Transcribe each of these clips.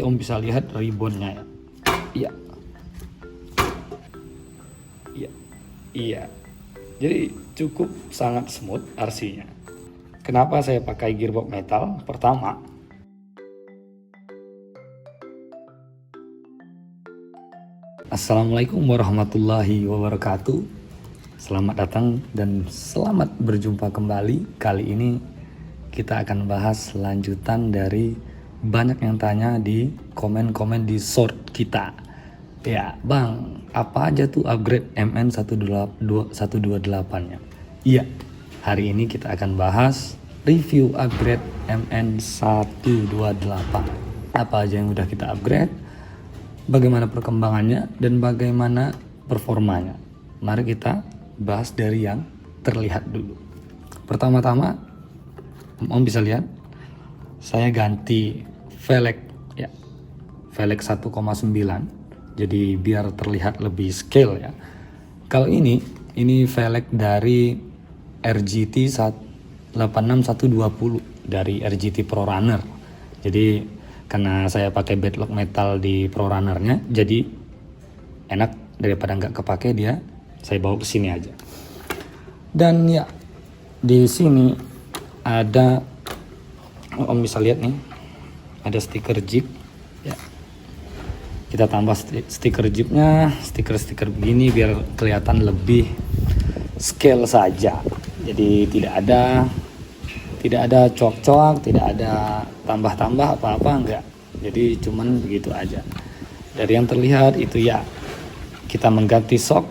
Om bisa lihat ribbonnya ya. Iya. Iya. Iya. Jadi cukup sangat smooth RC-nya. Kenapa saya pakai gearbox metal? Pertama, Assalamualaikum warahmatullahi wabarakatuh. Selamat datang dan selamat berjumpa kembali. Kali ini kita akan bahas lanjutan dari banyak yang tanya di komen-komen di short kita. Ya, Bang, apa aja tuh upgrade MN 128-nya? Iya, hari ini kita akan bahas review upgrade MN 128. Apa aja yang udah kita upgrade, bagaimana perkembangannya, dan bagaimana performanya. Mari kita bahas dari yang terlihat dulu. Pertama-tama, Om bisa lihat, saya ganti velg ya, velg 1,9, jadi biar terlihat lebih scale ya. Kalau ini velg dari RGT 86120 dari RGT Pro Runner. Jadi karena saya pakai bedlock metal di Pro Runner-nya, jadi enak, daripada nggak kepake dia, saya bawa ke sini aja. Dan ya, di sini ada, Om bisa lihat nih, ada stiker Jeep ya. Kita tambah stiker Jeepnya, stiker begini biar kelihatan lebih scale saja. Jadi tidak ada coak-coak, tidak ada tambah-tambah apa-apa, enggak. Jadi cuman begitu aja. Dari yang terlihat itu ya, kita mengganti shock.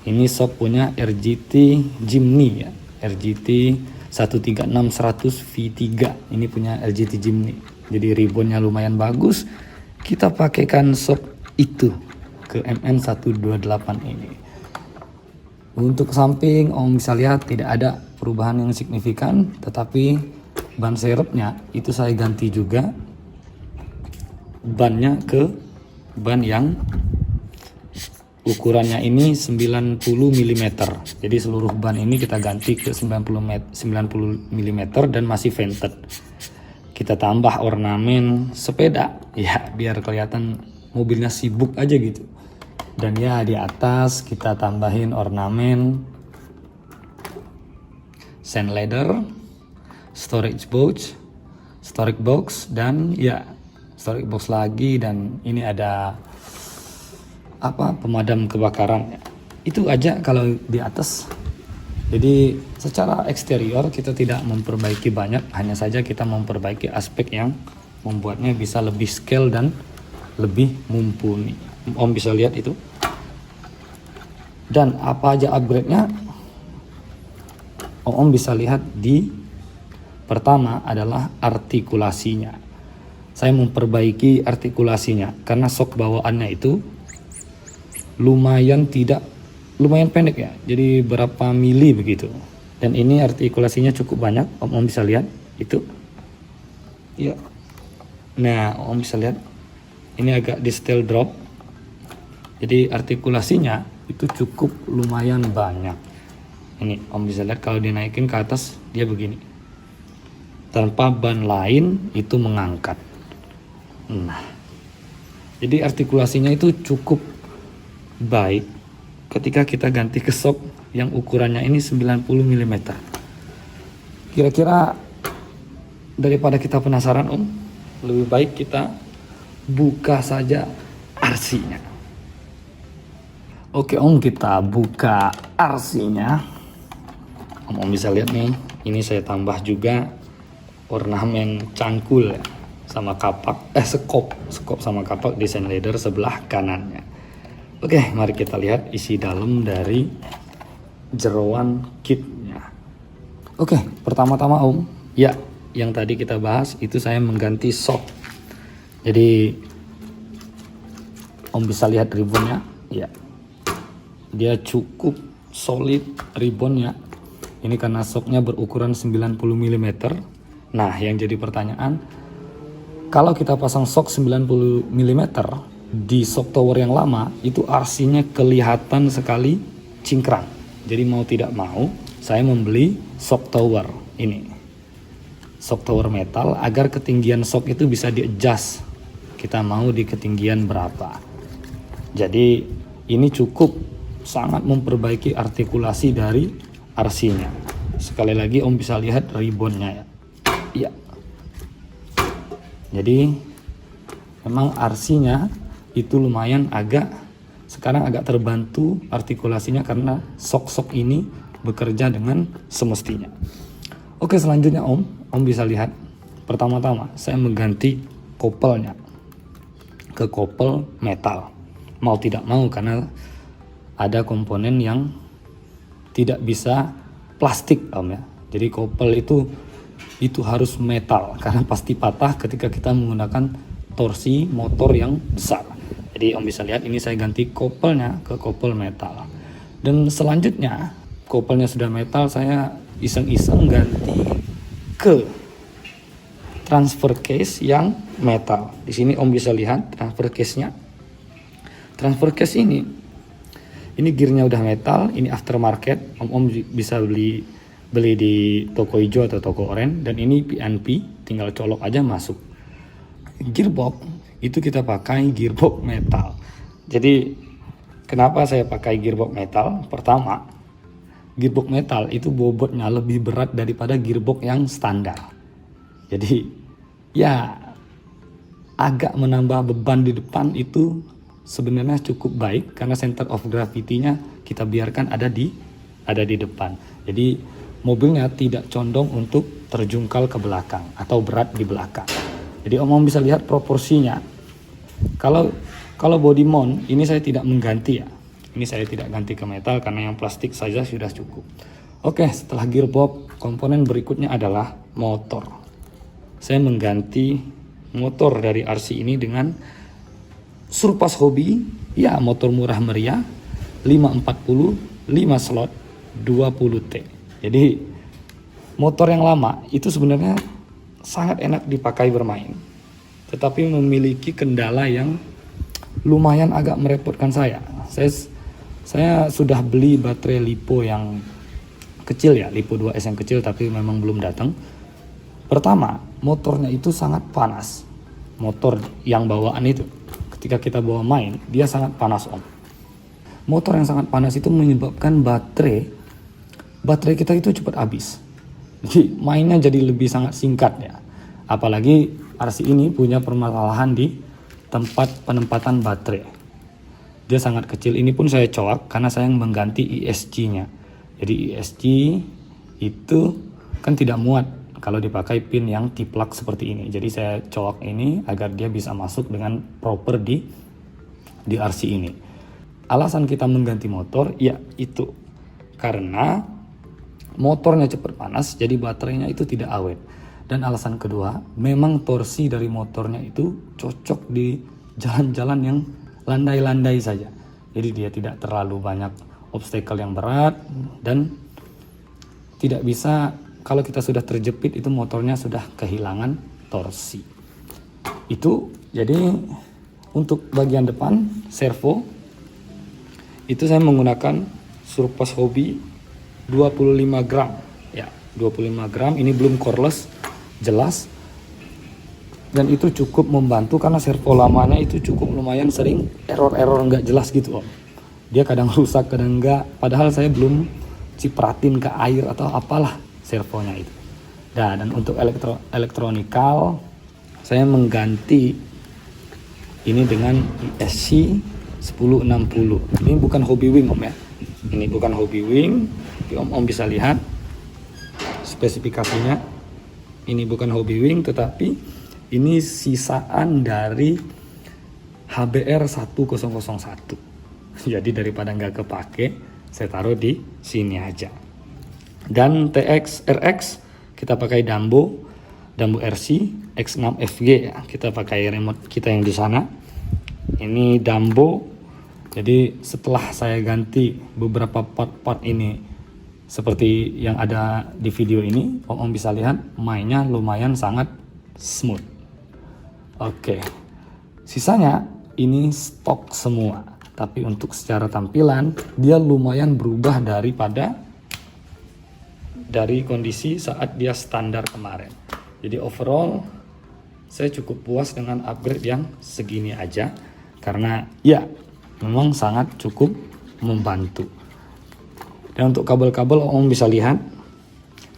Ini shock punya RGT Jimny ya, RGT 136-100 V3. Ini punya RGT Jimny. Jadi ribbonnya lumayan bagus. Kita pakaikan shock itu ke MN 128 ini. Untuk samping, Om bisa lihat tidak ada perubahan yang signifikan, tetapi ban serepnya itu saya ganti juga, bannya ke ban yang ukurannya ini 90 mm. Jadi seluruh ban ini kita ganti ke 90 mm dan masih vented. Kita tambah ornamen sepeda ya, biar kelihatan mobilnya sibuk aja gitu. Dan ya, di atas kita tambahin ornamen sand ladder, storage box, dan ya storage box lagi. Dan ini ada pemadam kebakaran. Itu aja kalau di atas. Jadi secara eksterior kita tidak memperbaiki banyak, hanya saja kita memperbaiki aspek yang membuatnya bisa lebih scale dan lebih mumpuni. Om bisa lihat itu. Dan apa aja upgrade-nya, Om bisa lihat di pertama adalah artikulasinya. Saya memperbaiki artikulasinya karena shock bawaannya itu lumayan pendek ya, jadi berapa mili begitu. Dan ini artikulasinya cukup banyak, Om bisa lihat itu ya. Nah, Om bisa lihat ini agak di steel drop, jadi artikulasinya itu cukup lumayan banyak. Ini Om bisa lihat kalau dinaikin ke atas dia begini, tanpa ban lain itu mengangkat. Nah, jadi artikulasinya itu cukup baik ketika kita ganti ke shock yang ukurannya ini 90 mm. Kira-kira daripada kita penasaran, Om, lebih baik kita buka saja RC-nya. Oke, Om, kita buka RC-nya. Om bisa lihat nih, ini saya tambah juga ornamen cangkul ya, sama kapak, skop sama kapak desain leather sebelah kanannya. Oke, mari kita lihat isi dalam dari jeroan kitnya. Oke, pertama-tama Om, ya yang tadi kita bahas itu saya mengganti shock. Jadi Om bisa lihat ribbonnya, ya, dia cukup solid ribbonnya. Ini karena shocknya berukuran 90 mm. Nah, yang jadi pertanyaan, kalau kita pasang shock 90 mm di shock tower yang lama, itu RC-nya kelihatan sekali cingkrang. Jadi mau tidak mau saya membeli shock tower ini. shock tower metal agar ketinggian shock itu bisa di-adjust. Kita mau di ketinggian berapa. Jadi ini cukup sangat memperbaiki artikulasi dari RC-nya. Sekali lagi Om bisa lihat ribbonnya ya. Iya. Jadi memang RC-nya itu lumayan sekarang agak terbantu artikulasinya karena shock ini bekerja dengan semestinya. Oke, selanjutnya Om bisa lihat. Pertama-tama saya mengganti kopelnya ke kopel metal. Mau tidak mau karena ada komponen yang tidak bisa plastik Om ya. Jadi kopel itu harus metal karena pasti patah ketika kita menggunakan torsi motor yang besar. Jadi Om bisa lihat ini saya ganti kopelnya ke kopel metal. Dan selanjutnya kopelnya sudah metal, saya iseng-iseng ganti ke transfer case yang metal. Di sini Om bisa lihat transfer case-nya. Transfer case ini gearnya udah metal, ini aftermarket. Om bisa beli di toko hijau atau toko oranye, dan ini PNP, tinggal colok aja masuk. Gearbox itu kita pakai gearbox metal. Jadi kenapa saya pakai gearbox metal? Pertama, gearbox metal itu bobotnya lebih berat daripada gearbox yang standar. Jadi ya agak menambah beban di depan, itu sebenarnya cukup baik karena center of gravity-nya kita biarkan ada di depan. Jadi mobilnya tidak condong untuk terjungkal ke belakang atau berat di belakang. Jadi Om bisa lihat proporsinya. Kalau body mount ini saya tidak mengganti ya. Ini saya tidak ganti ke metal karena yang plastik saja sudah cukup. Oke, setelah gearbox, komponen berikutnya adalah motor. Saya mengganti motor dari RC ini dengan Surpass Hobby, ya motor murah meriah, 540, 5 slot, 20T. Jadi motor yang lama itu sebenarnya sangat enak dipakai bermain, tetapi memiliki kendala yang lumayan agak merepotkan saya. Saya sudah beli baterai LiPo yang kecil ya, LiPo 2S yang kecil, tapi memang belum datang. Pertama, motornya itu sangat panas. Motor yang bawaan itu, ketika kita bawa main, dia sangat panas Om. Motor yang sangat panas itu menyebabkan baterai kita itu cepat habis. Jadi mainnya jadi lebih sangat singkat ya. Apalagi RC ini punya permasalahan di tempat penempatan baterai. Dia sangat kecil. Ini pun saya coak karena saya mengganti ESC-nya. Jadi ESC itu kan tidak muat kalau dipakai pin yang tiplak seperti ini. Jadi saya coak ini agar dia bisa masuk dengan proper di RC ini. Alasan kita mengganti motor ya itu karena motornya cepat panas, jadi baterainya itu tidak awet. Dan alasan kedua, memang torsi dari motornya itu cocok di jalan-jalan yang landai-landai saja. Jadi dia tidak terlalu banyak obstacle yang berat, dan tidak bisa, kalau kita sudah terjepit itu motornya sudah kehilangan torsi. Itu jadi untuk bagian depan servo itu saya menggunakan Surpass Hobby 25 gram ya, 25 gram. Ini belum coreless, jelas, dan itu cukup membantu karena servo lamanya itu cukup lumayan sering error nggak jelas gitu Om. Dia kadang rusak, kadang enggak, padahal saya belum cipratin ke air atau apalah servonya itu. Dan untuk elektronikal saya mengganti ini dengan ESC 1060. Ini bukan Hobby Wing Om ya. Ini bukan Hobby Wing. Om bisa lihat spesifikasinya. Ini bukan Hobby Wing, tetapi ini sisaan dari HBR 1001. Jadi daripada nggak kepake, saya taruh di sini aja. Dan TX RX kita pakai Dambo RC X6 FG ya. Kita pakai remote kita yang di sana. Ini Dambo. Jadi setelah saya ganti beberapa part-part ini seperti yang ada di video ini, Om bisa lihat mainnya lumayan sangat smooth. Oke, sisanya ini stok semua, tapi untuk secara tampilan dia lumayan berubah dari kondisi saat dia standar kemarin. Jadi overall saya cukup puas dengan upgrade yang segini aja, karena ya memang sangat cukup membantu. Dan untuk kabel-kabel Om bisa lihat,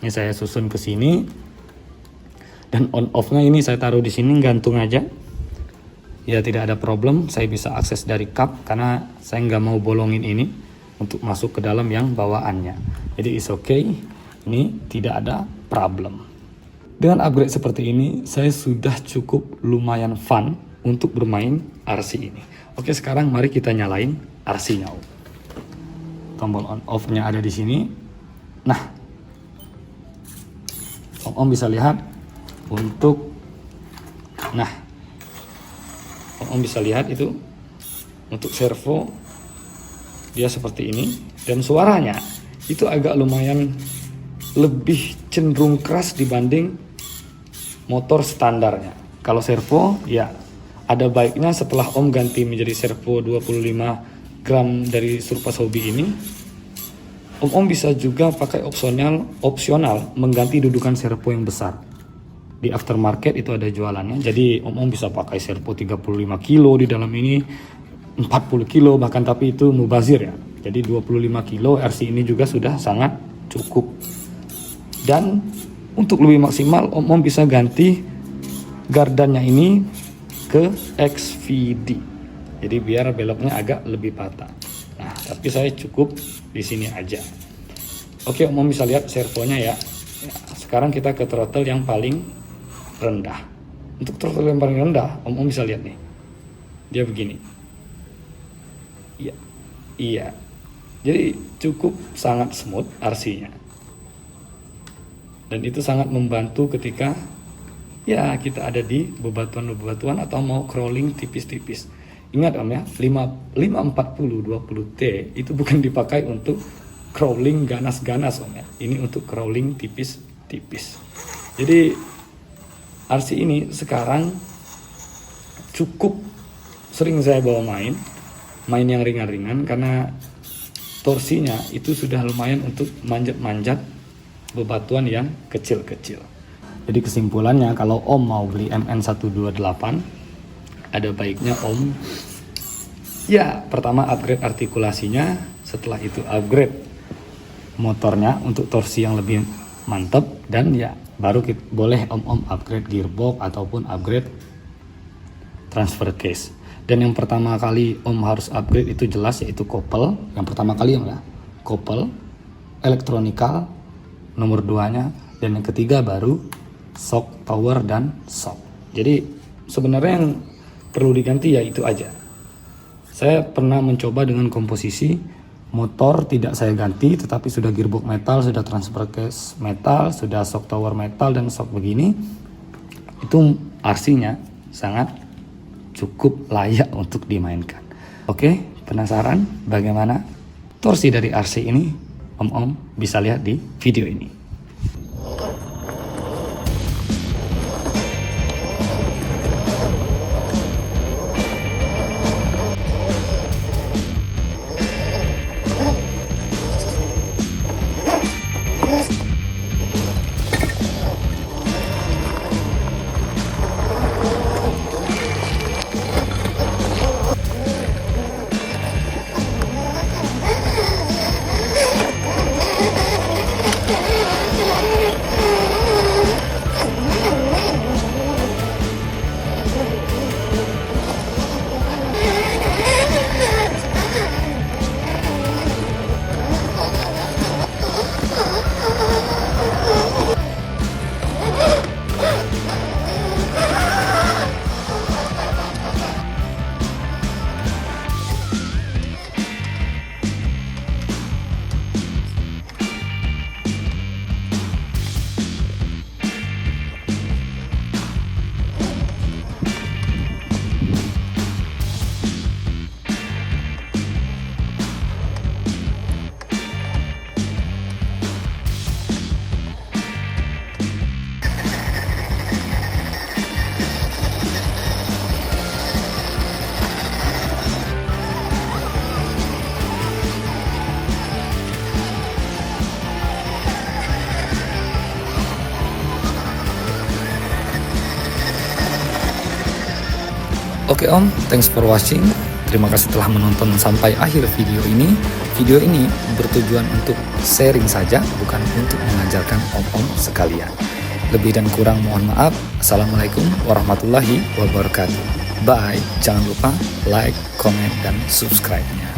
ini saya susun ke sini, dan on off-nya ini saya taruh di sini gantung aja. Ya tidak ada problem, saya bisa akses dari kap karena saya nggak mau bolongin ini untuk masuk ke dalam yang bawaannya. Jadi it's okay, ini tidak ada problem. Dengan upgrade seperti ini, saya sudah cukup lumayan fun untuk bermain RC ini. Oke, sekarang mari kita nyalain RC-nya. Tombol on off-nya ada di sini. Nah, Om bisa lihat untuk, nah, Om bisa lihat itu untuk servo dia seperti ini, dan suaranya itu agak lumayan lebih cenderung keras dibanding motor standarnya. Kalau servo ya ada baiknya setelah Om ganti menjadi servo 25 gram dari Surpass Hobby ini, Om bisa juga pakai opsional mengganti dudukan servo yang besar. Di aftermarket itu ada jualannya. Jadi Om bisa pakai servo 35 kilo di dalam ini, 40 kilo bahkan, tapi itu mubazir ya. Jadi 25 kilo RC ini juga sudah sangat cukup. Dan untuk lebih maksimal Om bisa ganti gardannya ini ke XVD. Jadi biar beloknya agak lebih patah. Nah, tapi saya cukup di sini aja. Oke, Om bisa lihat servonya ya. Sekarang kita ke throttle yang paling rendah. Untuk throttle yang paling rendah, Om bisa lihat nih. Dia begini. Iya. Iya. Jadi cukup sangat smooth RC-nya. Dan itu sangat membantu ketika ya kita ada di bebatuan-bebatuan atau mau crawling tipis-tipis. Ingat Om ya, 540 20T itu bukan dipakai untuk crawling ganas-ganas Om ya. Ini untuk crawling tipis-tipis. Jadi RC ini sekarang cukup sering saya bawa main yang ringan-ringan, karena torsinya itu sudah lumayan untuk manjat-manjat bebatuan yang kecil-kecil. Jadi kesimpulannya, kalau Om mau beli MN128, ada baiknya Om ya pertama upgrade artikulasinya, setelah itu upgrade motornya untuk torsi yang lebih mantap, dan ya baru boleh Om upgrade gearbox ataupun upgrade transfer case. Dan yang pertama kali Om harus upgrade itu jelas yaitu kopel. Yang pertama kali Om ya, kopel, elektronikal, nomor 2-nya, dan yang ketiga baru shock tower dan shock. Jadi sebenarnya yang perlu diganti ya itu aja. Saya pernah mencoba dengan komposisi motor tidak saya ganti, tetapi sudah gearbox metal, sudah transfer case metal, sudah shock tower metal dan shock begini. Itu RC-nya sangat cukup layak untuk dimainkan. Oke, penasaran bagaimana torsi dari RC ini? Om bisa lihat di video ini. Oke Om, thanks for watching. Terima kasih telah menonton sampai akhir video ini. Video ini bertujuan untuk sharing saja, bukan untuk mengajarkan om-om sekalian. Lebih dan kurang mohon maaf. Assalamualaikum warahmatullahi wabarakatuh. Bye. Jangan lupa like, comment, dan subscribe-nya.